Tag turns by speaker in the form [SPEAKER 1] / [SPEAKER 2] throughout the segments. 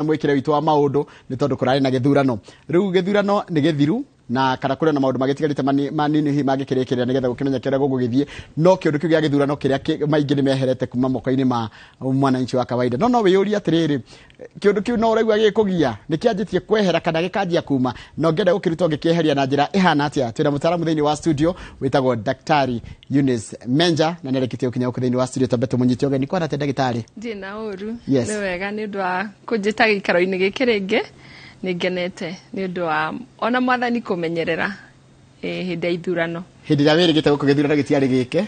[SPEAKER 1] mwikire witu wa maundu ni tondu kurari na githurano riu githurano ni githiru na kana kuri na maundu magitigarite manini hi magikirikirira nigetha gukimenyekera gugithie no kiundu kiu gia githurano kiria maingi ni meherete kuma mokoini ma mwananchi wa kawaida no wiyuri atiriri kiundu kiu no uraigua gikugia ni kianjitie kwehera kana gikanjia kuma no ngenda gukiruta ngikieheria na njira ihana atia twina mutaalamu thiini wa studio witagwo daktari Eunice Menja na nerekitie ukinya thiini wa studio tabetu munyiti ogeni kwa rate daktari
[SPEAKER 2] ndina uru ni wega ni ndwa kunjita gikaro-ini gikiringi ningenete ni undu wa ona mwathani kumenyerera hindi ya ithurano
[SPEAKER 1] hindi ya wiri gitego kugithurana gitiari gike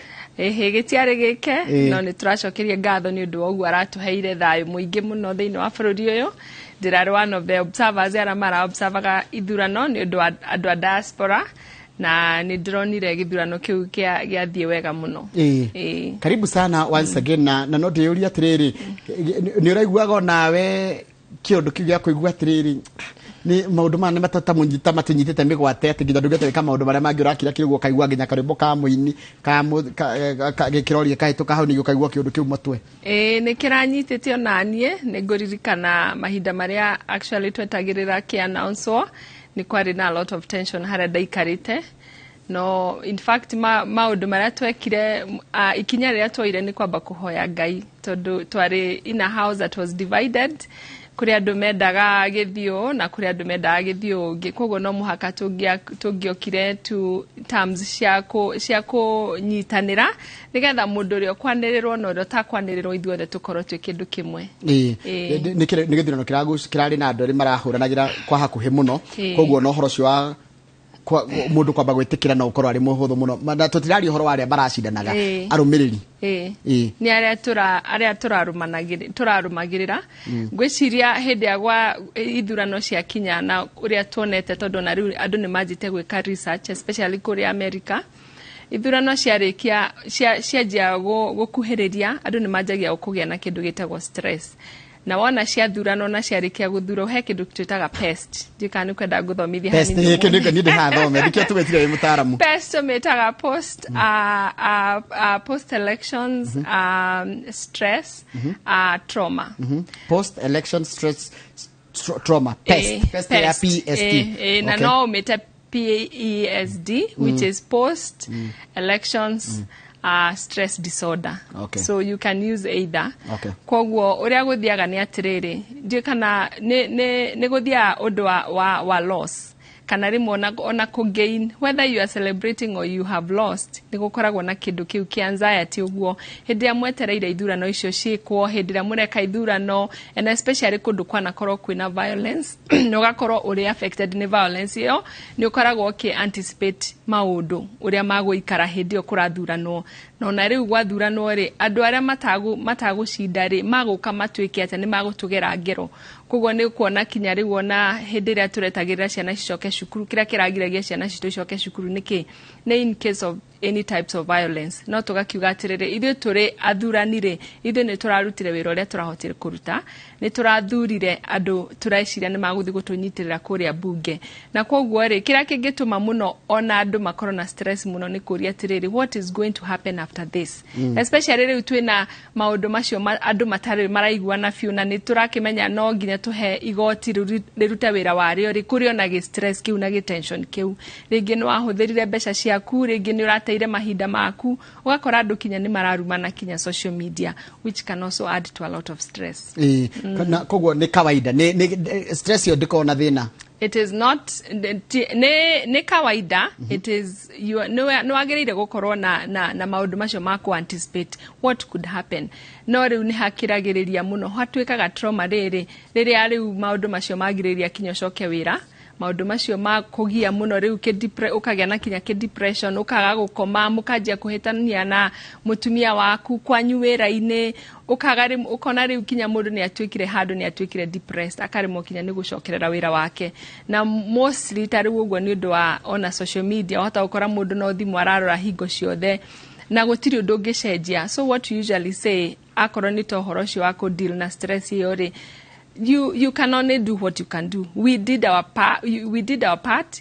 [SPEAKER 2] gitiari gike no ni turacokeria ngatho ni undu wa uguo aratuheire thayu muingi muno thiini wa bururi uyu ndirari one of the observers ara mara observaga ithurano ni undu andu a diaspora na ni ndironire githurano kiu giathie wega muno
[SPEAKER 1] karibu sana once again na no ndiyuri atiriri ni uraiguaga nawe kiundu kiu gia kuigua atiriri ni maundu mane matata munyita matunyitite migwate ati nginya ndugete kama maundu maria mangi urakira kirugo kaigua nginya karimbo ka muini ka gikirori kahituka hau ni ukaigua kiundu kiu matwe
[SPEAKER 2] ni kiranyitite onanie ni nguririkana mahinda maria actually twetagirira ki announce ni kwari na a lot of tension haria ndaikarite no in fact maundu maria twekire ikinya riria twaire ni kwamba kuhoya Ngai tondu twari in a house that was divided kuri andu mendaga githio na kuri andu mendaga githio ungi koguo no muhaka tungiokire to terms cia kunyitanira nigetha mundu uria kwanirirwo no uria takwanirirwo ithuothe tukorwo twi kindu kimwe
[SPEAKER 1] ni githurano kirari na andu ri marahuranagira kwa hakuhi muno koguo no horo cio wa mundu kwamba gwitikira na ukorwo ari muhuthu muno na tutirari horo waria baracindanaga arũmĩrĩri
[SPEAKER 2] ni aria turarumagirira ngwiciria hindi agwa ithurano cia kinya na uria tuonete tondu na riu andu ni majite gwika research especially kuri America ithurano ciarikia cianjia gukuhiriria andu ni majagia kugia na kindu gitagwo stress na wona cia thurano na ciarikia guthuro he kindu twitaga pest ndikani kwenda guthomithia
[SPEAKER 1] hanini pest ni kindu ndi hathome ndikio tumetire mutaaramu
[SPEAKER 2] pest metaga post elections stress trauma
[SPEAKER 1] post election stress trauma pest ya PST
[SPEAKER 2] na no meta PESD which is post elections stress disorder so you can use either koguo uria guthiaga ni atiriri ndi kana ni guthia undu wa loss kana rimwe ona ku gain whether you are celebrating or you have lost ni gukoragwo na kindu kiu ki anxiety uguo hindi ya mwetereire ithurano icio ciikwo hindi ya mureka ithurano and especially kundu kwana korwo kwina violence no gakorwo uri affected ni violence iyo ni ukoragwo ki anticipate maundu uria maguikara hindi yo kurathuranwo no na riu gwathurano ri andu aria matagucinda ri maguka matwike ati ni magutugera ngero koguo ni kuona kinya riu ona hindi ria turetagirira ciana cicoke cukuru kira kiragiragia ciana citu cicoke cukuru niki ni in case of any types of violence no tugakiuga atiriri ithu turi athuranire ithu ni turarutire wira uria turahotire kuruta ni turathurire andu tureciria ni maguthi gutunyitirira kuria bunge na koguo ri kira kingituma muno ona andu makorwo na stress muno ni kuria atiriri what is going to happen after this especially riu twina maundu macio andu matari maraigua na fiu na ni turakimenya no nginya tuhe igoti rirute wira wario ri kurio na gi stress kiu na gi tension kiu ringi ni wahuthirire mbeca ciaku ringi ni urateire mahinda maku ugakora andu kinya ni mararumana kinya social media which can also add to a lot of stress
[SPEAKER 1] kana koguo ni kawaida ni stress yo ndikona thina
[SPEAKER 2] it is not ne kawaida it is you no agereire gukorwo na maundu macio ma ku anticipate what could happen no riu ni hakiragiriria muno hatwikaga trauma riria riu maundu macio magiriria kinyo coke wira maundu macio ma kugia muno riu ukagia na kinya depression ukaga gukoma mukajia kuhitania na mutumia waku kwanyu wira-ini ukona riu kinya mundu ni atwikire handu ni atwikire depressed akarimo kinya ni gucokerera wira wake na mostly tari uguo ni undu wa ona social media hata ukora mundu no thimu ararora hingo ciothe na gutiri undu ungicenjia so what you usually say akorwo ni tohoro cio wa ku deal na stress iyo ri you can only do what you can do. We did our part.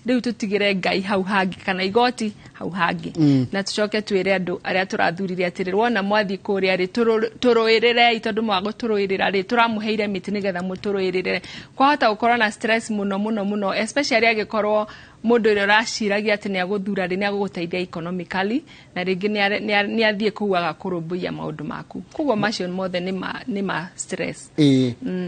[SPEAKER 2] Riu tutigire Ngai hau hangi kana igoti hau hangi. Na tucoke twire andu aria turathurire atiri wona mwathi kuria ri turuirire itondu mwago turuirira ri turamuheire miti nigetha muturuirire kwahota gukorwo na stress muno especially agikorwo mundu uri uraciragia ati ni aguthura ri ni aguguteithia economically na ringi ni athie kuuaga kurumbuia maundu maku kugo macio mothe ni ma stress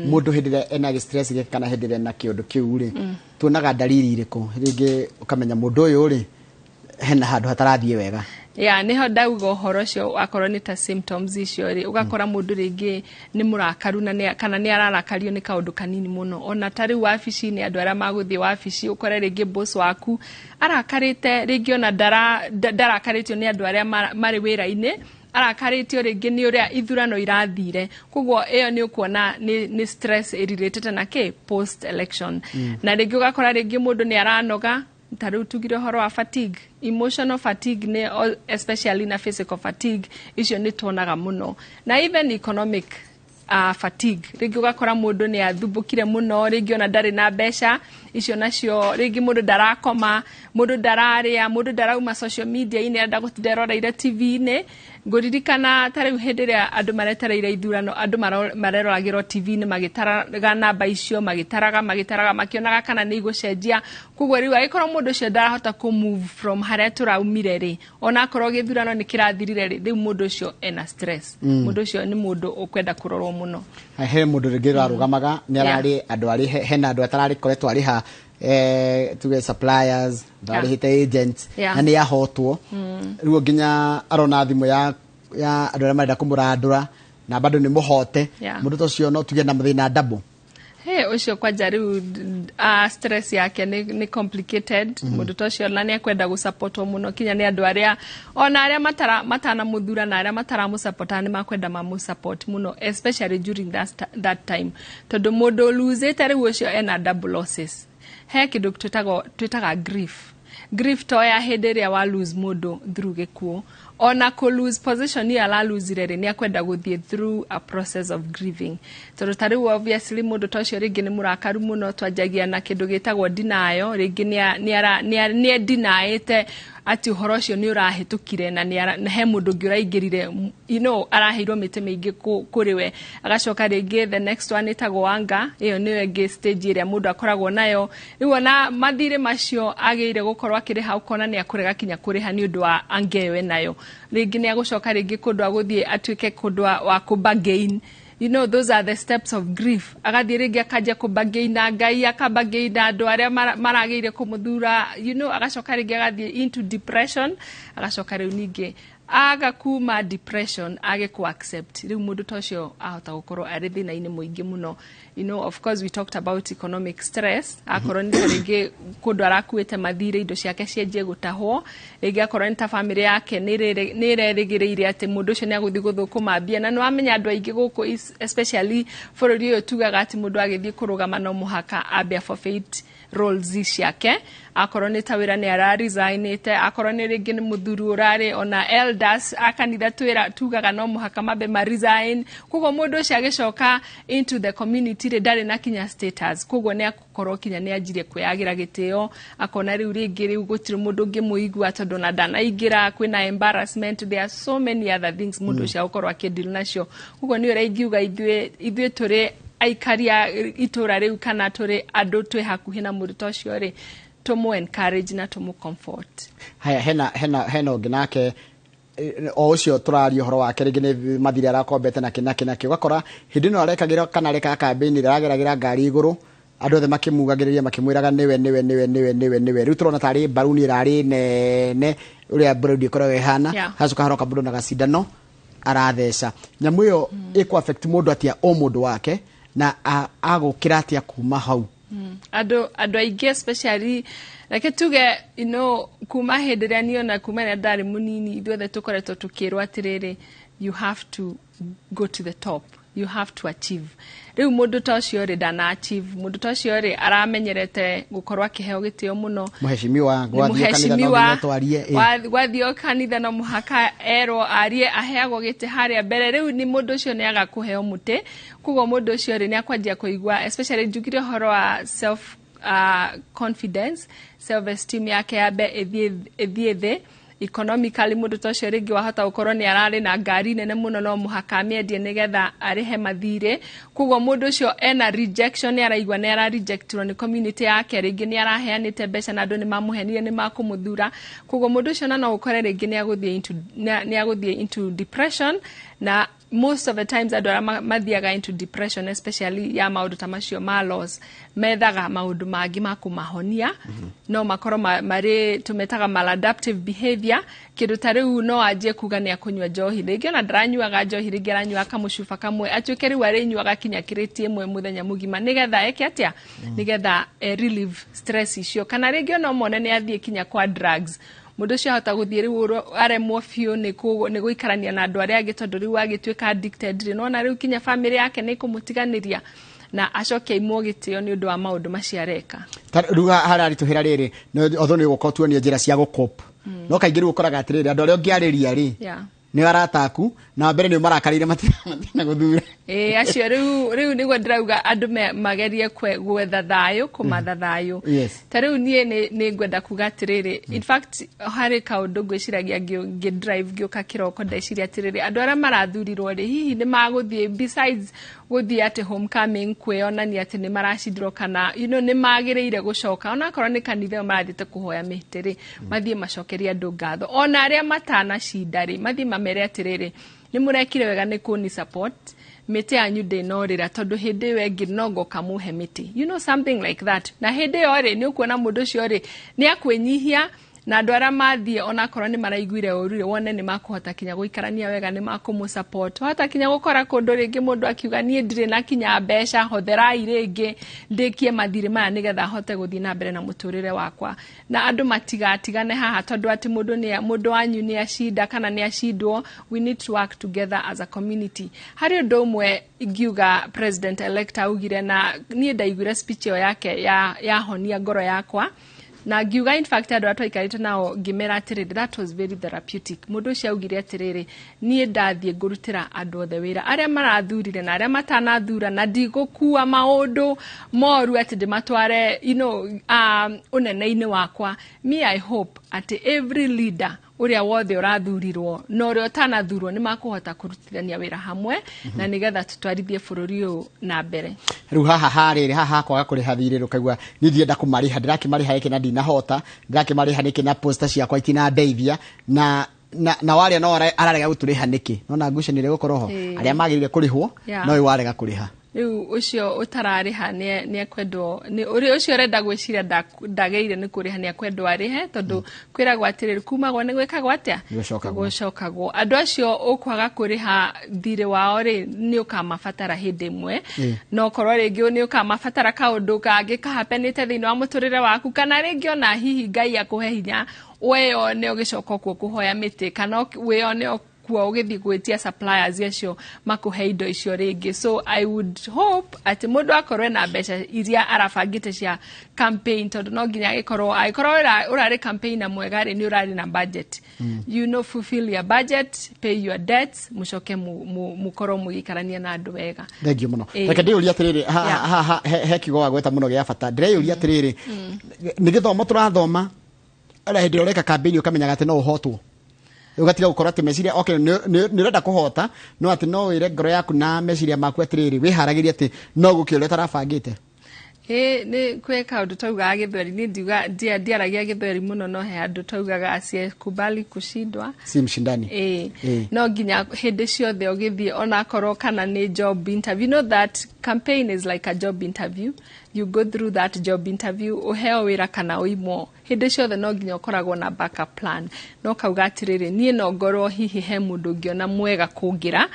[SPEAKER 1] mundu hindire ena stress ge kana hindire na kiondu kiu ri tuonaga dalili iriku ringi ukamenya mundu uyu ri hena handu hatarathie wega
[SPEAKER 2] niho ndauga uhoro cio akorwo ni ta symptoms icio ri ugakora mundu ringi ni murakaru na kana ni ararakario ni kaundu kanini muno ona tari wabici ni andu aria maguthie wabici ukore ringi boss waku arakarite ringi ona darakaritio ni andu aria mari wira-ini arakaritio ringi ni uria ithurano irathire kuguo iyo ni ukuona ni stress related na post election na ringi ugakora ringi mundu ni aranoga taru tugire horo wa fatigue emotional fatigue ne especially na physical fatigue icio ni tuonaga muno na even economic fatigue ringi ugakora mundu ni athumbukire muno ringi ona ndari na mbeca icio nacio ringi mundu ndarakoma mundu ndararia mundu ndarauma social media ine anda gutideroreire TV-ini nguririkana tari hendiria andu maretereire ithurano andu mareroragirwo TV-ini magitaraga namba icio magitaraga makionaga kana ni igucenjia kuguo riu agikorwo mundu ucio ndarahota ku move from haria turaumire ri ona akorwo githurano ni kirathirire ri riu mundu ucio ena stress mundu ucio ni mundu ukwenda kurorwo muno
[SPEAKER 1] he mundu ringi rarugamaga ni arari andu ari hena andu atarari koretwo ari ha tuge suppliers ndarihite agents na ni yahotwo riu nginya arona thimu ya andu aria marenda kumurandura na bado ni muhote mundu tocio no tuge na muthina double
[SPEAKER 2] ucio kwanja riu stress yake ni complicated mundu tocio na ni akwenda gusupportwo muno kinya ni andu aria ona aria matana muthura na aria mataramusupporta ni makwenda mamusupport muno especially during that time tondu mundu losete riu ucio ena double losses he kindu twitaga grief to ya henderia wa lose mundu through gikuo ona ko lose position ya la lose rere ni akwenda guthie through a process of grieving tondu tariu obviously mundu tocio ringi ni murakaru muno twanjagia na kindu gitagwo denial ringi ni deniete ati uhoro ucio ni urahitukire na he mundu ngi uraingirire araheirwo mite mingi kuriwe agacoka ringi the next one itagwo anga iyo ni wengi stage iria mundu akoragwo nayo riu ona mathire macio ageire gukorwo akiri hau kona ni akurega kinya kuriha ni undu wa angewe nayo ringi ni agucoka ringi kundu aguthie atuike kundu wa kubagain those are the steps of grief agathie ringi akaja kubagaina Ngai akabagaina andu aria marageire kumuthura agacoka ringi agathie into depression agacoka riu ningi agakuma depression age ku accept riu mundu tocio ahota gukorwo ari thina-ini muingi muno of course we talked about economic stress akorwo ni ringi kundu arakuite mathire indo ciake cienje gutahwo ringi akorwo ni ta family yake ni rerigiriire ati mundu ucio ni aguthi guthukuma mbia na no amenya andu aingi guku especially bururi uyu tugaga ati mundu agithie kurugama no muhaka ambia forfeit roles ciake akorwo ni tawira ni araresignite akorwo ni ringi ni muthuru urari ona elders akanitha tugaga no muhaka mabe resign kugo mundu ucio agicoka into the community ndari na kinya status kugo ni akorwo kinya ni ajire kweyagira gitio akona riu ringi riu gutiri mundu ngi muigua tondu na ndanaingira kwina embarrassment there are so many other things mundu ucio akorwo akideal nacio kugo ni ura ingiuga ithuĩ turi aikaria itura riu kana turi andu twi hakuhi na mundu tocio ri tumu encourage na tumu comfort
[SPEAKER 1] haya hena nginake o ucio turario horo wake ringi ni mathire arakombete na kinaki ugakora hindi no arekagira kana reka campaign irageragira ngari iguru andu othe makimugagiriria makimwiraga niwe riu turona tari baruni irari nene uria brodi ikoragwo ihana hacuka haroka mundu na gacindano aratheca nyamu iyo iku affect mundu atia o mundu wake na agukira atia kuma hau
[SPEAKER 2] ado aige especially like tuge kuma henderia niona kuma na ndari munini ithuothe tukoretwo tukirwa atiriri you have to go to the top you have to achieve. Riu mundu ta ucio ri dana achieve, mundu ta ucio ri aramenyerete gukorwa akiheo gitio muno,
[SPEAKER 1] muheshimiwa
[SPEAKER 2] gwathio kanitha no muhaka ero arie aheagwo giti haria mbere. Riu ni mundu ucio ni aga kuheo muti, kugo mundu ucio ri ni akwanjia kuigwa, especially jugire horo wa self confidence, self esteem yake yabe ethie economically mundu ta ucio ringi wahota gukorwo ni arari na ngari nene muno no muhaka amiendie nigetha arihe mathire. Kugo mundu ucio ena rejection, ni araigwa ni ara rejectwo ni community yake, ringi ni araheanite mbeca na andu ni mamuhenire ni makumuthura. Kugo mundu ucio no ukore ringi ni aguthie into depression, na most of the times andu ara mathiaga into depression, especially ya maundu ta macio ma loss, methaga maundu mangi ma kumahonia, no makoro mari tumetaga maladaptive behavior. Kindu ta riu no anjie kuga ni akunywa njohi, ringi ona ndaranyuaga njohi, ringi aranyua kamucuba kamwe, atuike riu arinyuaga kinya kiriti imwe muthenya mugima nigetha eke atia, nigetha relieve stress icio, kana ringi ona mone ni athie kinya kwa drugs. Mundu ucio ahota guthie riu aremwo fiu ni guikarania na andu aria angi tondu riu agituika addicted, nona riu kinya family yake ni kumutiganiria na acoke imwo gitio ni undu wa maundu maciareka.
[SPEAKER 1] Riu harari tuhira riri otho ni gukotuo ni njira cia gukop, no kaingĩ riu ukoraga atiriri andu aria ungiariria ri ni arataku na mbere ni marakarire matina guthura
[SPEAKER 2] acio riu niguo ndirauga andu magerie gwetha thayo, kumatha thayo. Ta riu nie ni ngwenda kuga atiriri, in fact hari kaundu ngwiciragia ngidrive ngioka kiroko ndeciria atiriri andu aria marathurirwo ri hihi ni maguthie besides guthie ati homecoming kwionania ati ni maracindirwo, kana ni magiriire gucoka ona korwo ni kanitha marathite kuhoya mitiri mathie macokeria andu ngatho, ona aria matana cinda ri mathie mamere atiriri ni murekire wega ni kuni support miti anyu ndinorira tondu hindi wengi nongo kamuhe miti, something like that. Na hindi yo ri ni ukuona mundu ucio ri ni akwenyihia, na andu aria mathie ona korwo ni maraiguire urire wone ni makuhota kinya guikarania wega, ni makumu support. Hota kinya gukora kundu ringi mundu akiuga nie ndire na kinya mbeca, hotherai ringi ndikie mathire maya nigetha hote guthie na mbere na muturire wakwa. Na andu matigatigane haha tondu ati mundu wanyu ni acida kana ni acindwo. We need to work together as a community. Hari undu umwe ingiuga president elect augire, na nie ndaiguire speech yake ya honia ngoro yakwa, na ngiuga in fact andu atwaikarite nao ngimera atiriri that was very therapeutic. Mundu ucio augire atiriri nie ndathie ngurutira andu othe wira aria marathurire na aria matanathura, na ndigukua maundu moru ati ndimatware unene-ini wakwa. Me I hope ati every leader uria wothe urathurirwo na uria utanathurwo ni makuhota kurutithania wira hamwe na nigetha tutwarithie bururi uyu na mbere.
[SPEAKER 1] Riu haha kwaga kuriha thirĩ rukaigua ni ndienda kumariha, ndirakimariha yake na ndinahota, ndirakimariha niki na poster ciakwa itina ndeithia, na waria no ararega guturiha niki, nona ngucanire gukoroho aria magirire kurihwo no we warega kuriha.
[SPEAKER 2] Riu ucio utarariha ni ekwendwo ni uri ucio renda gwiciria ndageire ni kuriha ni ekwendwo arihe, tondu kwiragwo atiriri kumagwo ni gwikagwo atia gucokagwo. Andu acio ukwaga kuriha thirĩ wao ri ni ukamabatara hindi imwe, no korwo ringi ni ukamabatara kaundu kangi kahapenite thiini wa muturire waku, kana ringi ona hihi Ngai akuhe hinya weyone ugicoka kuo kuhoya miti, kana weyone kuo ugithi gwitia suppliers acio makuhe indo icio ringi. So I would hope ati mundu akorwe na mbeca iria arabangite cia campaign, tondu no nginya gikorwo urari campaign na mwega ri ni urari na budget. Fulfill your budget, pay your debts, mucoke mukorwo mugikarania na andu wega.
[SPEAKER 1] Thank you muno. Reke ndiuria atiriri he kigo wa gweta muno gia bata, ndireiuria atiriri ni githomo turathoma ara hindi ureka campaign ukamenyaga ati no uhotwo, ugatiga gukora ati meciria okay ni renda kuhota, no ati no wire ngoro yaku na meciria maku atiriri wiharagiria ati no gukio le tarabangite.
[SPEAKER 2] Ni kweka undu tauga githweri, ni ndiuga ndiaragia githweri muno, no he andu taugaga asiyekubali kushindwa
[SPEAKER 1] si mshindani.
[SPEAKER 2] No nginya hindi ciothe ugithie ona korwo kana ni job interview. You know that campaign is like a job interview. You go through that job interview, uheo wira kana uimo, hindi ciothe no nginya ukoragwo na backup plan. No kauga atiriri nie no ngorwo hihi he mundu ngiona mwega kungira.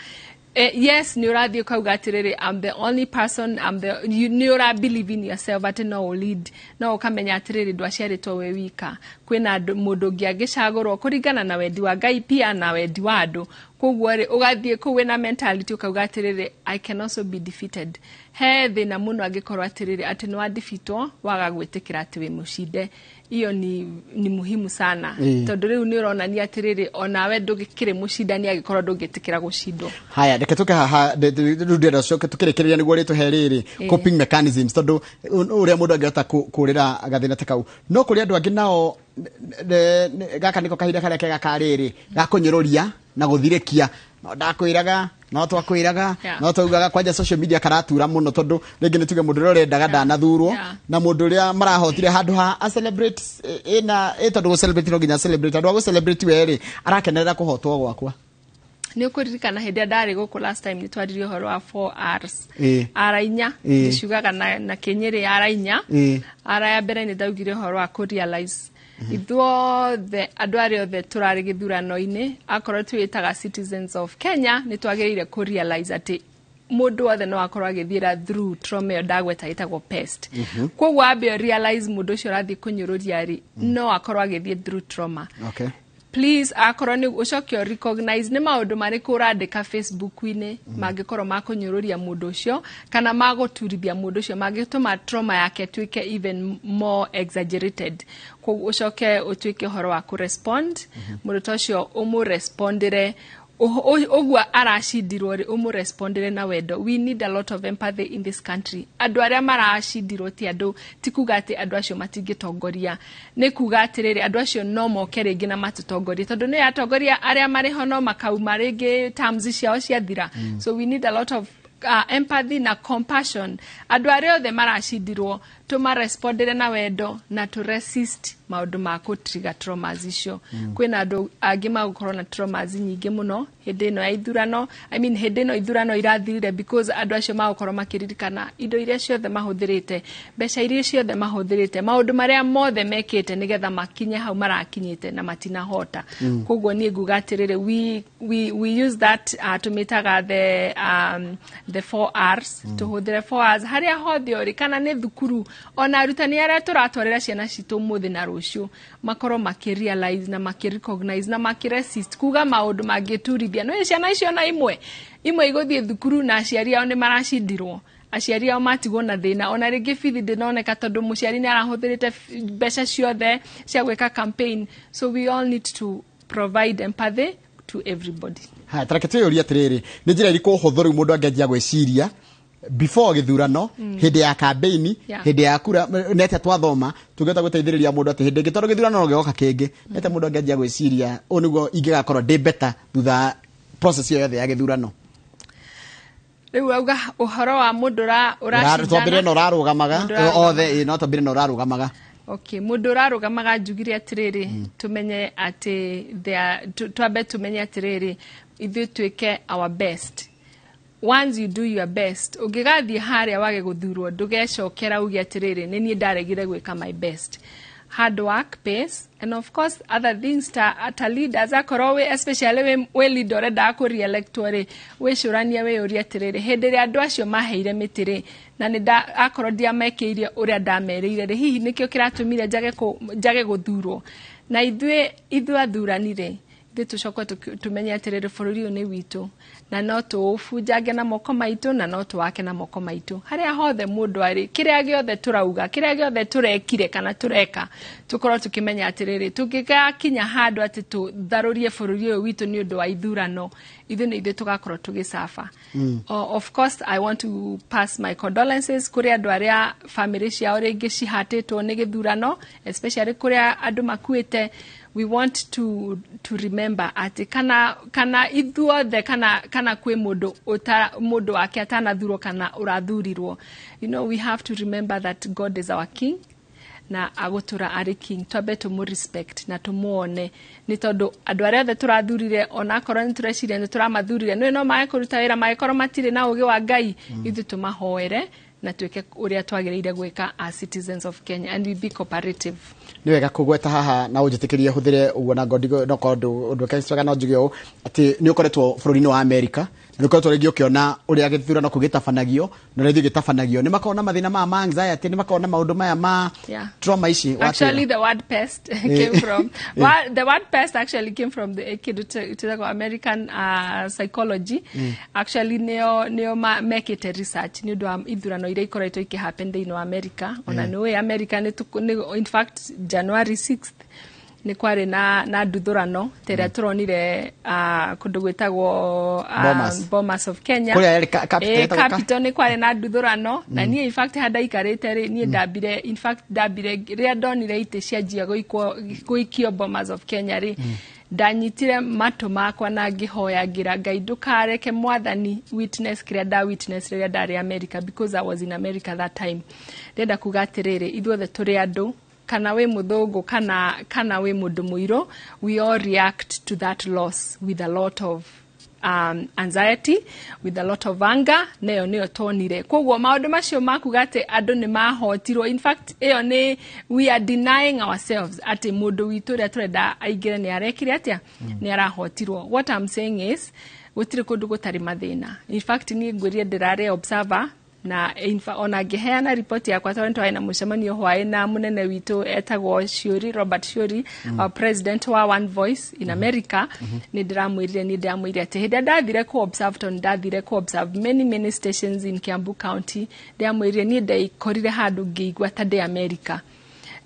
[SPEAKER 2] Yes, ni urathie ukauga atiriri I'm the only person, ni ura believe in yourself ati no lead, no ukamenya atiriri ndwaciaritwo we wika, kwina mundu ngi agicagurwo kuringana na wendi wa Ngai pia na wendi wa andu. koguo ri ugathie kuwe na mentality ukauga atiriri I can also be defeated he thina muno angikorwo atiriri ati no adefeatwo waga gwitikira ati we mucinde iyo ni muhimu sana tondu riu ni uronania atiriri onawe ndugikire mucindani agikorwo ndungitikira gucindwo
[SPEAKER 1] haya reke tuke haha ndira coke tukirekereria niguo ritu heriri coping mechanisms tondu uria mundu angihota kurira agathina takau no kuri andu angi nao gaka niko kahinda karia kega kariri gakunyiruria na guthirikia ndakwiraga no twakwiraga no tugaga kwanja social media karatura muno tondu ringi ni tuge mundu uri rendaga ndanathurwo na mundu uri marahotire handu ha a celebrate tondu go celebrate no ginya celebrate andu go celebrate weri arakenerera kuhotwo gwakwa
[SPEAKER 2] ni ukuririkana hindi ndari guku last time ni twaririo horo wa 4 arainya nishugaga na kenyeri arainya ara ya mbere ni ndaugire horo wa ku realize ithuo the andu aria othe turari githurano-ini akorwo twitaga citizens of Kenya ni twagirire ku realize ati mundu othe no akorwo agithira through trauma ndagweta itagwo pest koguo ambe realize mundu ucio rathi kunyururia ri no akorwo agithie through trauma please akorwo ni ucokio recognize ni maundu mariku urandika Facebook-ini mangikorwo makunyururia mundu ucio kana maguturithia mundu ucio mangituma trauma yake tuike even more exaggerated koguo ucoke utuike horo wa ku respond mundu tocio umurespondire ogwa arashindirwo ri umurespondire na wendo. We need a lot of empathy in this country. Andu aria marashindirwo ti andu tikuga ati andu acio matingitongoria ni kuga atiriri andu acio no moke ringi na matutongoria tondu ni atongoria aria mari hono makauma ringi terms ciao ciathira. So we need a lot of empathy na compassion. Andu aria othe marashindirwo tumarespondire na wendo na to resist maundu ma kutriga traumas icio. Kwina andu angi magukorwo na traumas nyingi muno hindi no ya ithurano. I mean hindi no ithurano irathirire because andu acio magukorwo makiririkana indo iria ciothe mahuthirite, mbeca iria ciothe mahuthirite, maundu maria mothe mekite nigetha makinye hau marakinyite na matinahota. Koguo ni nguga atiriri we use that tumitaga the 4 Rs tuhuthire 4 Rs haria hothe ori kana ni thukuru ona arutani aria turatwarira ciana citu muthi na rucio makoro makirealize na makirecognize na makiresist kuga maundu mangiturithia no ciana icio na imwe iguthie thukuru na aciari ao ni marashindirwo aciari ao matigwo na thina ona ringi bithi ndinoneka tondu muciari ni arahuthirite mbeca ciothe cia gwika campaign. So we all need to provide empathy to everybody.
[SPEAKER 1] Ha tarakete yori atiriri ni njira iriku huthu mundu angeanjia gwiciria before githurano hindi ya campaign hindi ya kura nete twathoma tugeta guteithiriria mundu ati hindi ngitondu githurano no gioka kingi nete mundu angeanjia gwiciria oniguo ingigakorwo ndi better thutha process yothe ya githurano.
[SPEAKER 2] Riu auga uhoro wa mundu urashindana
[SPEAKER 1] twambire no rarugamaga othe no twambire no rarugamaga.
[SPEAKER 2] Okay, mundu urarugamaga njugire atiriri tumenye ati twabe tumenye atiriri ithu twike our best. Once you do your best ugigathie haria wage guthurwo ndugecokera ugi atiriri ni nie ndaregire gwika my best. Hard work pays and of course other things to leaders akorwo especially we leader da ku re-elect we shurania we uri atiriri hindi ria andu acio maheire mitiri na ni akorwo dia mekiire uria ndamereire hihi nikio kiratumire njage guthurwo na ithu athuranire tucokwe tumenye atiriri bururi ni witu na no tufunjange na moko maitu na no tuwake na moko maitu haria hothe mundu ari kiria giothe turauga kiria giothe turekire kana tureka tukorwo tukimenya atiriri tugigakinya handu ati tutharurie bururi witu ni undu wa ithurano ithu ni ithu tugakorwo tugisafa. Of course I want to pass my condolences kuri andu aria family ciao ringi cihatitwo ni githurano especially kuri andu makuite. We want to remember ati kana ithuothe kana kwi mundu wake atanathurwo kana urathurirwo. You know, we have to remember that God is our king na agutura ari king twabe tumu respect na tumuone ni tondu andu aria othe turathurire ona korwo ni tureciria ni turamathurire no mae kuruta wira mae korwo matire na ugi wa Ngai ithu tumahoere na tuike uria twagiriire gwika as citizens of Kenya and we be cooperative.
[SPEAKER 1] Ni wega kugweta haha na ujitikirie huthire uguo na ngodigo no kondu undu keswaga no njugio ati ni ukoretwo bururi-ini wa America nĩkoretwo rĩngĩ ũkĩona ũrĩa gĩthurano kũgĩtabanagio na rĩngĩ gĩtabanagio nĩ makona mathĩna maya ma anxiety nĩ makona maũndũ maya ma trauma ici.
[SPEAKER 2] Actually the word pest came from the word pest actually came from the American psychology. Actually neo mekĩte research nĩ ũndũ wa ithurano iria ikoretwo ikĩhappen thĩinĩ wa America ona nĩ America in fact January 6th nĩ kwarĩ na nduthurano terĩa turonire kũndũ gwĩtagwo Bomas of Kenya capital nĩ kwarĩ na nduthurano na niĩ in fact handaikarĩte rĩ niĩ ndambire in fact rĩrĩa ndonire itĩ cianjia gũikio Bomas of Kenya rĩ ndanyitire matũ makwa na ngĩhoya ngira Ngai ndũkareke mwathani witness kĩrĩa nda witness rĩrĩa ndarĩ America because I was in America that time. Ndenda kuga atĩrĩrĩ ithuothe tũrĩ andũ kana we mũthũngũ kana we mũndũ mũirũ, we all react to that loss with a lot of anxiety, with a lot of anger, nayo nĩyo tonire. Koguo maũndũ macio makuga atĩ andũ nĩ mahotirwo, in fact ĩyo nĩ we are denying ourselves atĩ mũndũ witũ ũrĩa tũrenda aingĩre nĩ arekire atĩa nĩ arahotirwo. What I'm saying is gũtirĩ kũndũ gũtarĩ mathĩna. In fact niĩ ngwĩrire ndĩrarĩ observer na ona ngĩheana report yakwa tondũ nĩtwarĩ na mũcemanio hwaĩ na mũnene witũ etagwo Robert Shuri, our president wa One Voice in America. Nĩ ndĩramwĩrire atĩ hĩndĩ ndathire ku observe tondũ ndathire ku observe many stations in Kiambu County, ndĩramwĩrire niĩ ndaikorire handũ ngĩigua ta ndĩ America.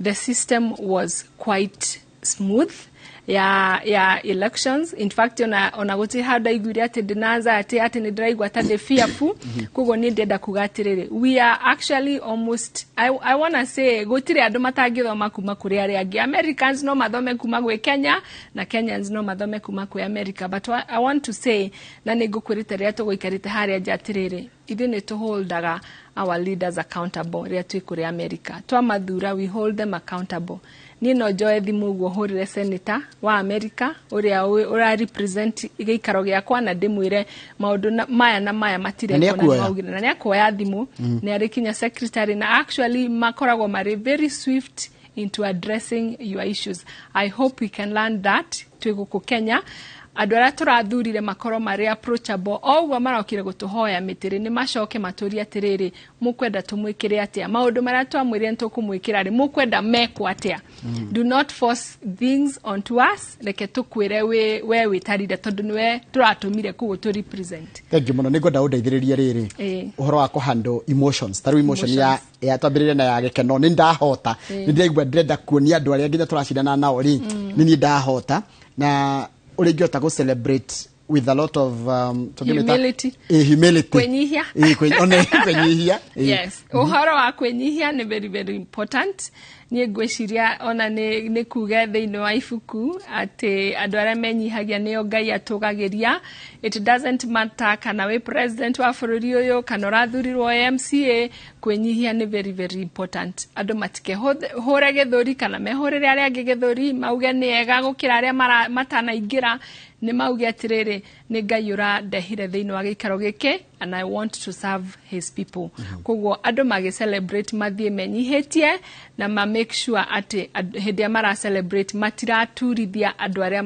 [SPEAKER 2] The system was quite smooth ya elections. In fact ona gũtirĩ handũ aiguire atĩ ndĩnaza atĩ nĩ ndĩraigua ta ndĩ fearful. Koguo nĩ ndenda kuga atĩrĩrĩ we are actually almost I wanna say gũtirĩ andũ matangĩthoma kuma kũrĩ arĩa angĩ. Americans no mathome kuma gwĩ Kenya na Kenyans no mathome kuma kwĩ America, but I want to say na nĩ ngũkwĩrĩte rĩrĩa tũgũikarĩte harĩa nja atĩrĩrĩ ithuĩ nĩ tũholdaga our leaders accountable rĩrĩa twĩ kũrĩ America. Twamathura we hold them accountable. Niĩ no njoe thimũ ũguo hũrĩre senator wa America ũrĩa represent gĩikaro gĩakwa na ndĩmwĩre maũndũ maya na maya matireka na nĩ akuoya thimũ nĩ arĩ kinya secretary na actually makoragwo marĩ very swift into addressing your issues. I hope we can learn that twĩ gũkũ Kenya. Andũ arĩa tũrathurire makorwo marĩ approachable o ũguo marokire gũtũhoya mĩtĩrĩ nĩ macoke matũrie atĩrĩrĩ mũkwenda tũmwĩkĩre atĩa maũndũ marĩa twamwĩrire nĩtũkũmwĩkĩra rĩ mũkwenda mekwo atĩa. Do not force things onto us, reke tũkwĩre we wĩtarire tondũ nĩwe tũratũmire kũguo tũ represent.
[SPEAKER 1] Thank you mũno nĩngwenda ũndeithĩrĩrie rĩrĩ ũhoro wa kũhandle emotions tarũ emotion ya twambĩrĩria na ya gĩkeno nĩ ndahota nĩ ndĩraigua ndĩrenda kuonia andũ arĩa nginya tũracindana nao rĩ nĩ ndahota na ũrĩngĩhota go celebrate with a lot of humility
[SPEAKER 2] kwenyihia
[SPEAKER 1] kwenyihia
[SPEAKER 2] yes uhoro wa kwenyihia ni very important. Niĩ ngwĩciria ona nĩ kuga thĩinĩ wa ibuku atĩ andũ arĩa menyihagia nĩo Ngai atũgagĩria. It doesn't matter kana we president wa bũrũri ũyũ kana ũrathurirwo MCA, kwenyihia nĩ very important. Andũ matikehũre gĩthũri kana mehũrĩre arĩa angĩ gĩthũri mauge nĩ ega gũkĩra arĩa matanaingĩra, nĩ mauge atĩrĩrĩ nĩ Ngai ũrandehire thĩinĩ wa gĩikaro gĩkĩ and I want to serve his people. Koguo andũ magi celebrate mathiĩ menyihĩtie na make sure atĩ hĩndĩ ya mara celebrate matiraturithia andũ arĩa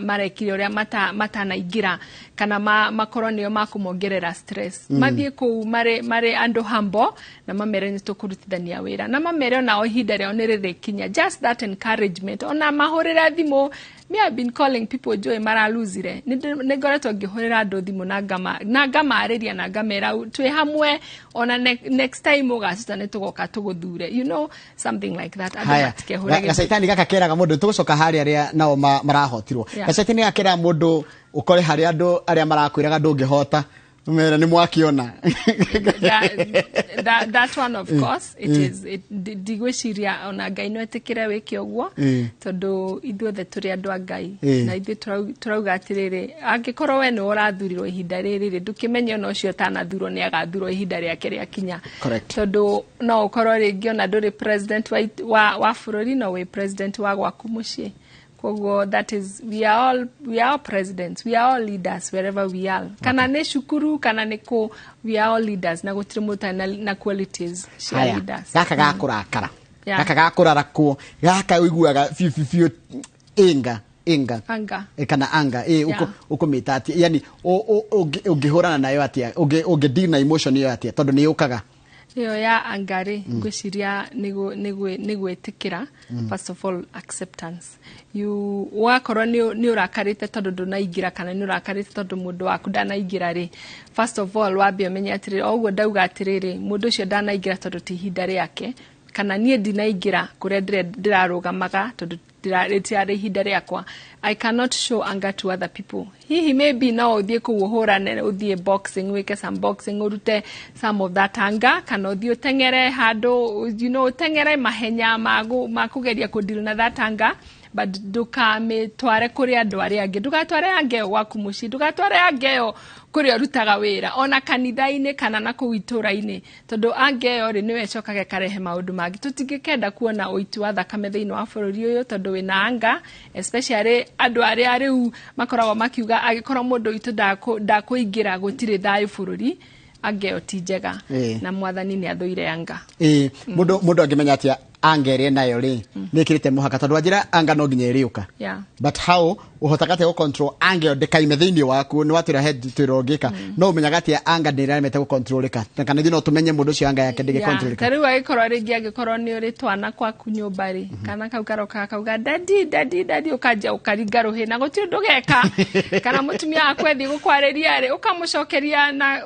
[SPEAKER 2] marekire ũrĩa matanaingĩra kana makorwo nĩo makũmongerera stress. Mathiĩ kũu marĩ andũ humble na mamere nĩ tũkũrutithania wĩra na mamere ona ihinda rĩao nĩ rĩrĩkinya. Just that encouragement ona mahũrĩra thimũ. Me have been calling people joy maraluzire. Nĩ ngoretwo ngĩhũrĩra andũ thimũ na ngamarĩria na ngamera twĩ hamwe ona next time ũgacuta nĩ tũgoka tũgũthure. You know something like that.
[SPEAKER 1] Gacaitani gaka keraga mũndũ tũgũcoka harĩa arĩa nao marahotirwo. Gacaitani gakera mũndũ ũkore harĩa andũ arĩa marakwĩraga ndũngĩhota mera nĩ mwakiona.
[SPEAKER 2] That one of course it is digwĩciria ona Ngai no etĩkĩre wĩke ũguo tondũ ithuothe tũrĩ andũ a Ngai na ithuĩ turauga atĩrĩrĩ angĩkorwo we nĩ ũrathurirwo ihinda rĩrĩ ndũkĩmenye ona ũcio tanathurwo nĩ agathurwo ihinda rĩake rĩakinya tondũ no ũkorwo rĩngĩ ona ndũrĩ president wa bũrũri no wĩ president wa gwaku mũciĩ. Koguo that is we are all presidents, we are all leaders wherever we are. Kana ne shukuru kana neko we are all leaders na gũtirĩ mũta na qualities cia leaders.
[SPEAKER 1] Gaka gakurakara gaka gakurarakwo gaka ũiguaga fiu inga Anga. Kana anga. Ukomita atia. Yani, ungihurana nayo atia. Ungedeal na emotion yo atia. Tondu ni yukaga.
[SPEAKER 2] Iyo ya angari ngwiciria nigwetikira first of all acceptance you wakorwo ni urakarite tondu ndunaingira kana ni urakarite tondu mundu waku ndanaingira ri first of all wambe umenye atiri oguo ndauga atiriri mundu ucio ndanaingira tondu ti ihinda riake kana nie ndinaingira kuria ndirarugamaga tondu ndiraretiare ihinda riakwa. I cannot show anger to other people. Hihi maybe no uthie kuhurane uthie boxing weke some boxing urute some of that anger kana uthie tengere hado tengere mahenya makugeria kudeal na that anger but ndukamitware kuri andu aria angi ndugatware angeo waku muci ndugatware angeo kuri rutaga wira ona kanitha-ini kana na kuitura-ini tondu angeo ri niwe cokage karehe maundu mangi tutingikenda kuona uitu wa thakame thiini wa bururi uyu tondu wina anga especially andu aria riu makoragwo makiuga agikorwo mundu itu ndakuingira gutire thayu bururi angeo ti njega na mwathani ni athuire anga
[SPEAKER 1] mundu angimenya atia anga iri nayo ri nikirite muhaka tondu anjira anga no nginya iriuka but how uhotakate go control anga ndekaime thiini waku ni watira head twirongika no umenyaga atia anga ndiramete go controlika kana no tumenye mundu cio anga yake ndigi controlika
[SPEAKER 2] tariu agikorwo ringi agikorwo ni uri twana kwaku nyumba ri kana kau karoka kauga dadi ukanja ukaringa ruhi na gutiri ndugeka kana mutumia akwethi gukwariria ri ukamucokeria na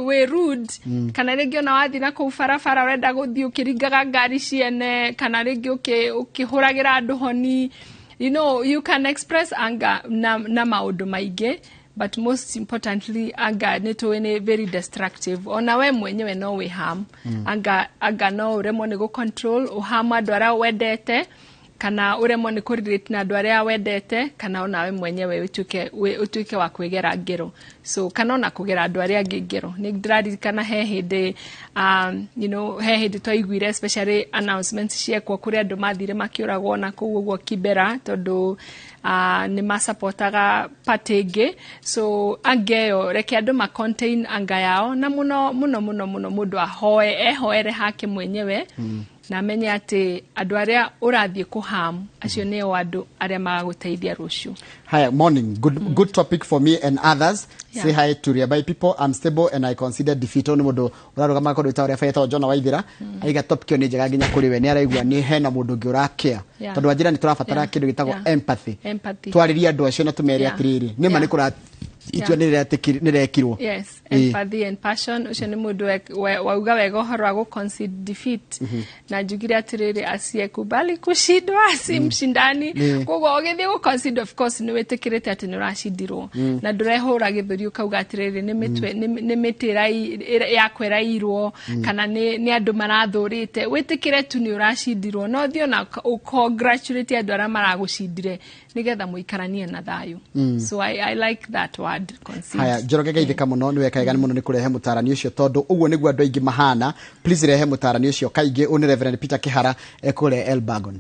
[SPEAKER 2] we rude kana ringi ona wathi na ku farafara urenda guthi ukiringaga ngari ciene kana ringi ukihuragira andu honi you can express anger na maundu maingi but most importantly anger ni very destructive ona we mwenyewe no we harm anger no uremwo ni go control uhama andu aria wendete kana uremwo ni kurelate na andu aria wendete kana ona we mwenyewe utuike wa kwegera ngero so kana ona kugera andu aria angi ngero ni ndirarikana he hindi he hindi twaiguire especially announcements ciekwo kuri andu mathire makiuragwo na kuu uguo Kibera tondu ni masupportaga party ingi so angeo reke andu ma contain anga yao na muno mundu ehoere hake mwenyewe na menye ati andu aria urathie kuham acio ni andu aria magaguteithia rucio.
[SPEAKER 1] Hi, morning. Good topic for me and others. Say hi to nearby people. I'm stable and I consider defeat on mundu urarugama ko rita uria fayeta John Waithira aiga topic ni njega nginya kuri we ni araigua ni hena mundu ngi urakea tondu anjira ni turafatara kindu gitagwo empathy twariria andu acio na tumere atiriri ni mani kura itwa nirekirwo
[SPEAKER 2] empathy and passion ucio ni mundu wauga wega uhoro wa concede defeat na njugire atiriri asiekubali kushindwa si mshindani koguo ugithi go concede of course ni wetikirite ati ni urashindirwo na ndurehura githuri ukauga atiriri ni mitira yakwera irwo kana ni andu marathurite witikire tu ni urashindirwo no thio na congratulate andu aria maragushindire nigetha muikaranie na thayu so I like that word concede.
[SPEAKER 1] Haya Njoroge geithika muno ni wekaga muno ni kurehe mutarani ucio tondu uguo niguo andu aingi mahana please rehe mutarani ucio kaingi uni Reverend Peter Kihara ekure Elbagon.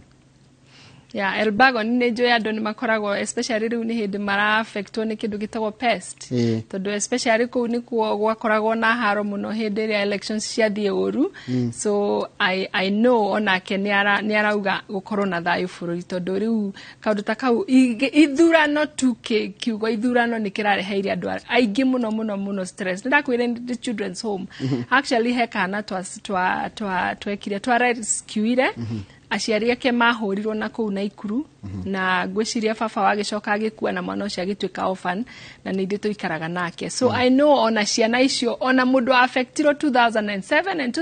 [SPEAKER 2] Elbagon ni njoya andu ni makoragwo especially riu ni hindi mara affectwo ni kindu gitagwo pest tondu especially ku ni kuo gwakoragwo na haro muno hindi ria elections ciathie uru so I know onake ni arauga gukorwo na thayu bururi tondu riu kaundu ta kau ithurano kiugo ithurano ni kirareheire andu aingi muno stress ndakwire the children's home actually hekana twekire rescuire aciari ake mahurirwo na kuu na ikuru na gwiciria baba wagicoka agikua na mwana ucio agituika orphan na ni ndito ikaraga nake so I know ona ciana icio ona mundu affectirwo 2007 and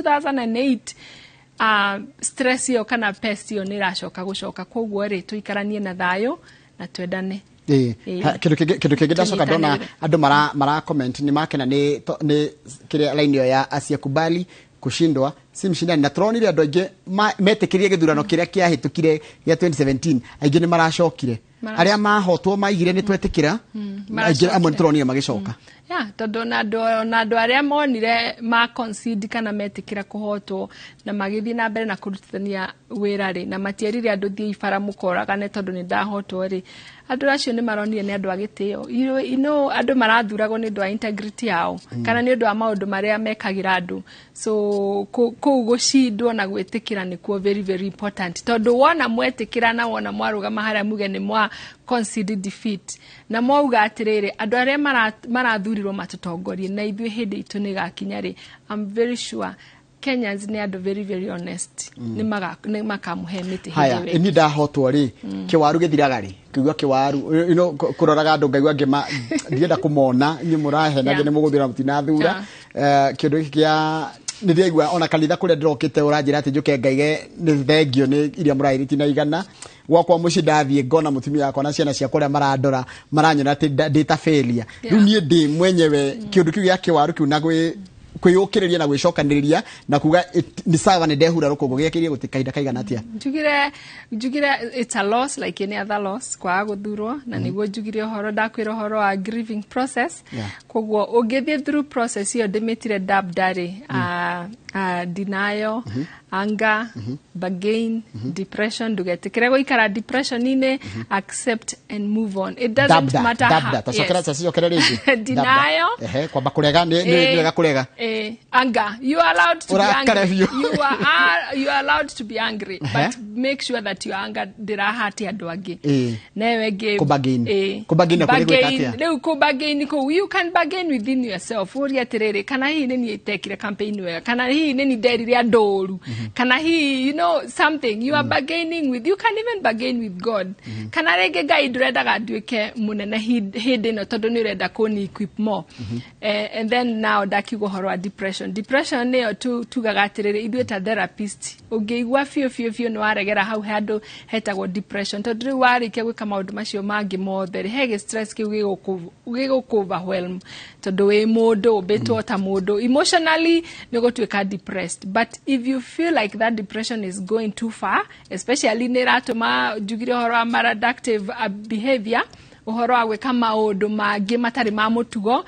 [SPEAKER 2] 2008 stress yo kana pest yo niracoka gucoka koguo ri tuikaranie na thayo na twendane kindu kingi ndacoka ndona andu mara comment ni makena ni kiria line yo ya asiekubali kushindwa si mshindani na turonire andu aingi metikirie githurano kiria kiahitukire ya 2017 aingi ni maracokire aria mahotwo maigire ni twetikira aingi amwe turonire magicoka tondu na andu aria monire ma concede kana metikira kuhotwo na magithii na mbere na kurutithania wira ri na matierire andu thii ifara mukoraga ne tondu ni ndahotwo ri andũ acio nĩ maronire nĩ andũ a gĩtĩo you know andũ marathuragwo nĩ ũndũ wa integrity yao kana nĩ ũndũ wa maũndũ marĩa mekagĩra andũ so kũu gũcindwo na gwĩtĩkĩra nĩkuo very very important tondũ wona mwetĩkĩra na wona mwarũgama harĩa muge nĩ mwa concede defeat na mauga atĩrĩrĩ andũ arĩa marathurirwo matũtongorie na ithuĩ hĩndĩ itũ nĩ gakinya rĩ I'm very sure Kenyans nĩ andũ very very honest nĩ makamuhe mĩtĩ
[SPEAKER 1] haya ni ndahotwo ri kiwaru gĩthiraga ri kiuga kiwaru kuroraga andũ ngaigua ngĩma ndienda kũmona ni mũrahena nĩ mũgũthira mũtinathura kĩndũ gĩkĩ kĩa nĩ ndĩigua ona kanitha kũrĩa ndĩrokĩte ũranjĩra atĩ njũke ngaige nĩ thengio nĩ iria mũrairiti na igana gwakwa mũciĩ ndathiĩ ngona mũtumia wakwa na ciana ciakwa ũrĩa marandora maranyona atĩ ndĩta failure rĩu niĩ ndĩ mwenyewe kĩndũ kĩu gĩa kiwaru kĩu na kwĩyũkĩrĩria na gwĩcokanĩrĩria na kuga ni sawa nĩ ndehura rũkũngũ gĩakĩrie gũtikaida kaigana atia
[SPEAKER 2] njugire it's a loss like any other loss kwa gũthurwo na nĩguo njugire ũhoro ndakwĩra ũhoro wa grieving process koguo ũngĩthiĩ through process iyo ndĩmĩtire ndari denial anger bargain depression ndugetikire gũikara depression ine accept and move on it doesn't matter denial
[SPEAKER 1] kwamba kurega nĩ kurega
[SPEAKER 2] anger you are allowed to be angry you are allowed to be angry but make sure that your anger ndirahati andu angi newe ngi
[SPEAKER 1] kubagain
[SPEAKER 2] leo kubagain ko you can bargain within yourself uri atiriri kana hii nĩ itekire campaign wega kana hii nĩ nderire andoru kana hii you know something you are bargaining with you can even bargain with God kana rege guide redaga nduike munene hĩndĩ no tondu nĩ urenda kuni equip more and then now dakigo horo depression nĩyo tugaga atiriri ithuĩ ta therapist ũngĩigua biũ nĩ waregera hau handũ hetagwo depression tondu rĩu warĩkia gwĩka maũndũ macio mangĩ mothe he stress kĩu gĩgũkũoverwhelm tondu wĩ mũndũ ũmbĩtwo ta mũndũ emotionally nĩ gũtuĩka depressed but if you feel like that depression is going too far especially nĩ ratũma njugire horo wa maladaptive behavior ũhoro wa gwĩka maũndũ mangĩ matarĩ ma mũtugo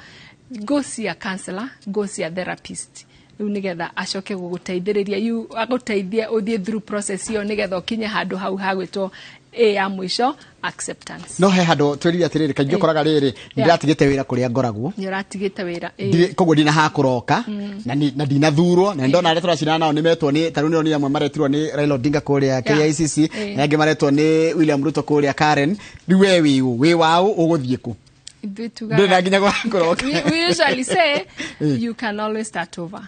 [SPEAKER 2] go see a counselor go see a therapist nigetha acoke gũgũteithĩrĩria agũteithie ũthiĩ through process iyo nigetha ũkinye handũ hau hagwĩtwo ya mwisho acceptance
[SPEAKER 1] no he handũ twĩrire atĩrĩrĩ kaingĩ ũkoraga rĩrĩ ndiratigĩte wĩra kũrĩa ngoragwo
[SPEAKER 2] nĩũratigĩte wĩra
[SPEAKER 1] koguo ndina ha kũroka na ndinathurwo na ndona arĩa tũracina nao nĩmetwo nĩ tarũ nĩ amwe maretirwo nĩ Raila Odinga kũrĩa KICC na angĩ maretwo nĩ William Ruto kũrĩa Karen rĩu wĩ wao ũgũthiĩ kũ
[SPEAKER 2] we usually say you can always start over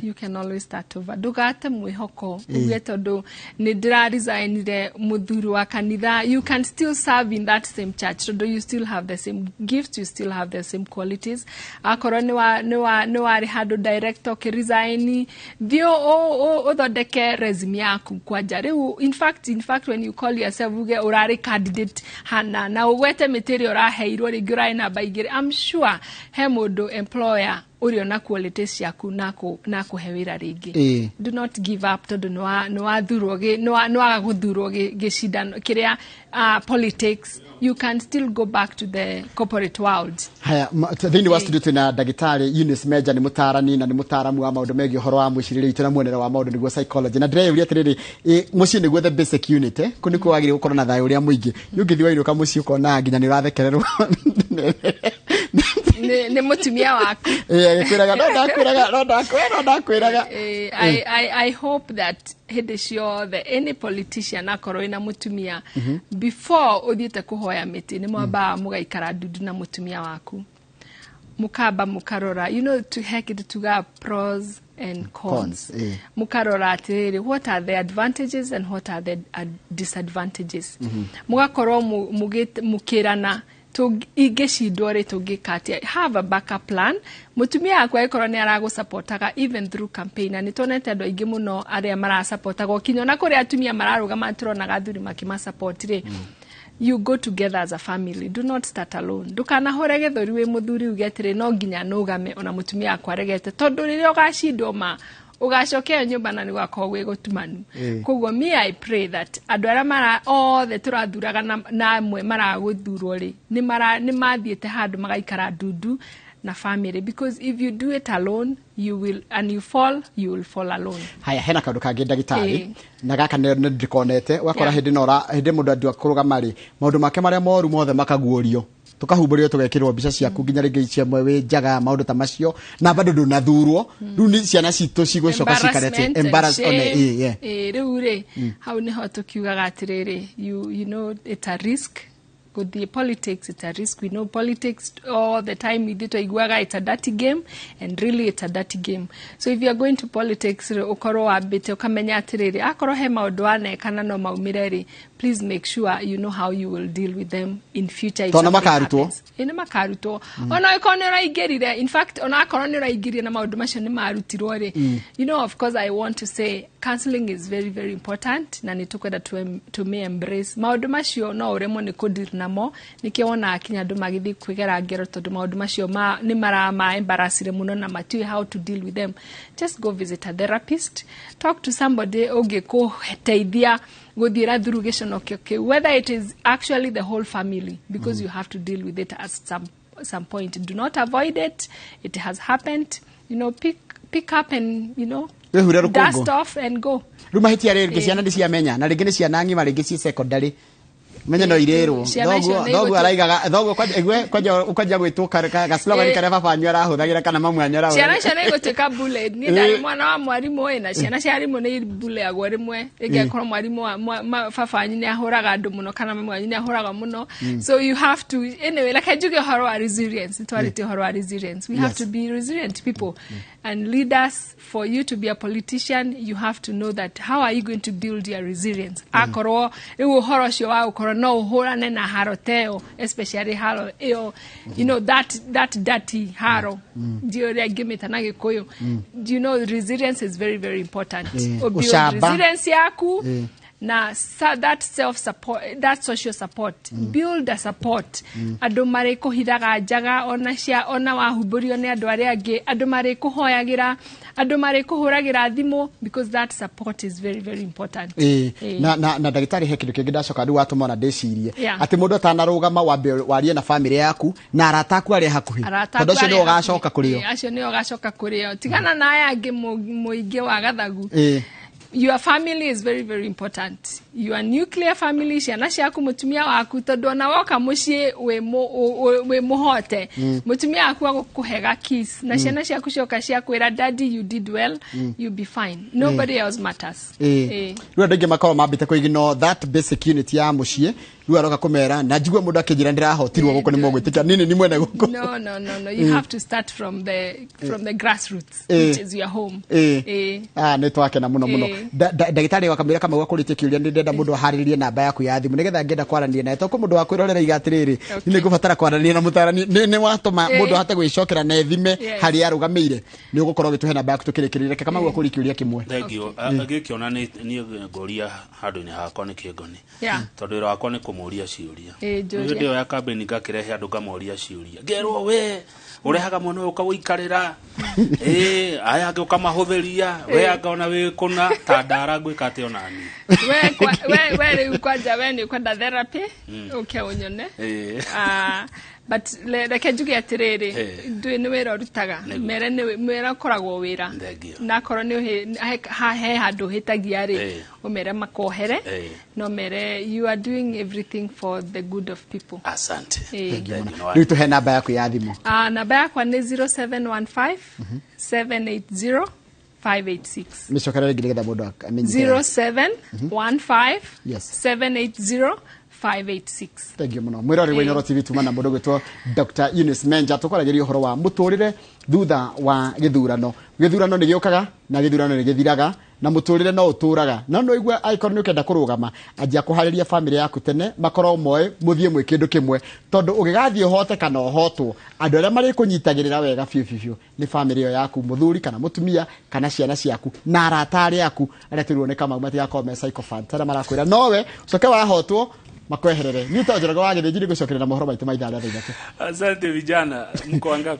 [SPEAKER 2] you can always start over ndugate mwĩhoko uge tondu nĩ ndĩra resignire mũthuri wa kanitha you can still serve in that same church tondu you still have the same gifts you still have the same qualities akorwo nĩ warĩ handũ director ũkĩresign thio ũthondeke resume yaku kwanja rĩu in fact when you call yourself uge ũrarĩ candidate hana na ũgwete material ũraheirwo rĩngĩ ũrarĩ namba igĩrĩ I'm sure he mũndũ employer uri ona qualities ciaku na kũhe wĩra rĩngĩ do not give up tondu nĩ wathurwo nĩ wagaguthurwo gĩcindano kĩrĩa politics you can still go back to the corporate world
[SPEAKER 1] haya thĩinĩ wa studio twĩna ndagĩtarĩ Eunice Meja nĩ mũtaarani na nĩ mũtaaramu wa maũndũ megiĩ ũhoro wa mwĩcirĩrie itũ na muonere wa maũndũ nĩguo psychology na ndĩreyũria atĩrĩrĩ mũciĩ nĩguo the basic unit kũ nĩkuo wagĩrĩirwo gũkorwo na thayũ ũrĩa mũingĩ ũngĩthiĩ wainũka mũciĩ ũkona nginya nĩ ũrathekererwo
[SPEAKER 2] nĩ mũtumia waku I hope that hĩndĩ ciothe any politician akorwo ina mũtumia before ũthiĩte kũhoya mĩtĩ nĩ mwambaga mũgaikara ndundu na mũtumia waku mukamba mukarora you know to heck it to ga pros and cons mukarora atĩrĩrĩ what are the advantages and what are the disadvantages mugakorwo mukirana ingĩcindwo rĩ tũngĩkatia have a backup plan mutumia akwa ikorwo nĩ aragũsupportaga even through campaign na nĩtonete andũ aingĩ mũno arĩa marasupportaga okinyo na kũrĩa atumia mararũgama tũronaga athuri makĩmasupport rĩ you go together as a family do not start alone ndukanahore gĩthũri wĩ mũthuri uge atĩrĩ no nginya nũgame ona mutumia akwa regete tondũ rĩrĩa ũgacindwo ugacokea nyumba na nĩgwakorwo gwĩ gũtumanu koguo me I pray that andũ arĩa othe tũrathuraga na amwe maragũthurwo rĩ nĩ mathiĩte handũ magaikara ndundu na family, because if you do it alone you will fall alone.
[SPEAKER 1] Haya, hena kaundu kangi ndagitari na gaka ne ndikonete wakora hindi mundu andu akurugama ri maundu make maria moru mothe makaguorio tukahumburio tugekirwo mbica ciaku nginya ringi ciamwe wi njaga maundu ta macio na bado ndunathurwo riu ni ciana citu cigwicoka cikarete embarrass on
[SPEAKER 2] riu ri hau niho tukiugaga atiriri you know it's a risk. With the politics, it's a risk. We know politics all the time. It's a dirty game, and really it's a dirty game. So if you are going to politics, please make sure you know how you will deal with them in future. If something happens. In fact, you know, of course, I want to say counseling is very, very important. To me embrace. Namo nikiona akinya andu magithi kwigera ngero tondu maundu macio ni marama embarrassire muno na matiwe how to deal with them. Just go visit a therapist, talk to somebody ungikuteithia guthira through whether it is actually the whole family, because you have to deal with it at some point. Do not avoid it. It has happened. You know, pick up and, you know, dust off and go.
[SPEAKER 1] Rumahiti arege ciana ndi ciamenya na ringi ni ciana ngima ringi ci secondary menye no irero dogo araigaga dogo kwaja gwituka ga slogan kare baba anyora huthagira kana mamu anyora
[SPEAKER 2] ciana ciana iguteka bullet ni ndari mwana wa mwarimu ina ciana cia arimu ni bullet agwa rimwe igekora mwarimu wa baba anyi ni ahuraga andu muno kana mamu anyi ni ahuraga muno. So you have to, anyway, like I do get horror resilience, it's horror resilience. We have to be resilient people and leaders. For you to be a politician, you have to know that how are you going to build your resilience. Akoro ewo horror show wa ukoro no horane na haroteo, especially haro you know that dirty haro dio ya gimeta na gikoyo. Do you know resilience is very, very important. Build resilience yaku na that self support, that social support, build a support. Andu mari kuhithaga njaga ona wahuburio ni andu aria angi, andu mari kuhoyagira, andu mari kuhuragira thimu, because that support is very, very important.
[SPEAKER 1] Na ndagitari he kindu kingi ndacoka ndu watuma na ndecirie ati mundu atanarugama warie na family yaku na arata aku ari hakuhi tondu cio ni ugacoka kurio
[SPEAKER 2] acio ni ugacoka kurio tigana na aya angi muingi wa gathagu. Your family is very, very important. Your nuclear family, ciana ciaku mutumia waku tondu na woka mucii we muhote mutumia waku agukuhega kiss na ciana ciaku cioka ciakwira daddy you did well, you be fine, nobody else matters.
[SPEAKER 1] Rua ndingi makoro mambite kuigino that basic unit ya mucii rua roka kumera na njigwe mundu akijira ndirahotirwo guko ni mogwitikia nini ni mwene guko.
[SPEAKER 2] No, you have to start from the grassroots, which is your home.
[SPEAKER 1] Ni twake na muno ndagitari wakamira kama wakuritie kiuria ndenda mundu hariririe namba yaku ya thimu nigetha ngenda kwarania naye toko mundu wakwirorera igatiriri ni ngubatara kwarania na mutarani ni watuma mundu hate gwicokera na thime hari arugamire ni ugukorwo gituhe namba yaku tukirikirire kama wakuri kiuria kimwe.
[SPEAKER 3] Thengio agikiona ni ngoria handu ni hakwa ni kingoni tondu wira wakwa ni kumuria ciuria ndio ya campaign ngakirehe andu ngamoria ciuria ngerwo we urehaga muno ukawikarira aya ngi ukamahuthiria we akaona we kuna ta ndara gwika ati onani
[SPEAKER 2] we riu kwanja we ni kwenda therapy okay unyone but like njuge atiriri ndui ni wira rutaga mere ni wira koragwo wira na korwo ni he handu hitagia ri umere makohere no mere you are doing everything for the good of people.
[SPEAKER 3] Asante.
[SPEAKER 1] Riu tuhe namba yaku ya thimu.
[SPEAKER 2] Namba yakwa ni 0715 780 586.
[SPEAKER 1] Mishokara gigetha mundu amenye
[SPEAKER 2] 0715 780 586.
[SPEAKER 1] Thank you muno. Mwirori wa Nyoro TV tumana mundu gwitwo Dr. Eunice Menja tukwaragiria uhoro wa muturire thutha wa githurano. Githurano ni giukaga na githurano ni githiraga na muturire no uturaga na no igwe icon ni ukenda kurugama ajia kuhariria family yaku tene makoro moe muthie mwe kindu kimwe tondu ugigathie hote kana hotwo andu aria mari kunyitagirira wega fiu ni family yo yaku muthuri kana mutumia kana ciana ciaku na arata aria yaku aria turuoneka magumati yako me psychopath tara marakwira nowe ucoke wahotwo makweherere ni tonjeraga wagithijiri gucokerera mohoro maitu maitha aria thaitu.
[SPEAKER 3] Asante vijana mko wangapi?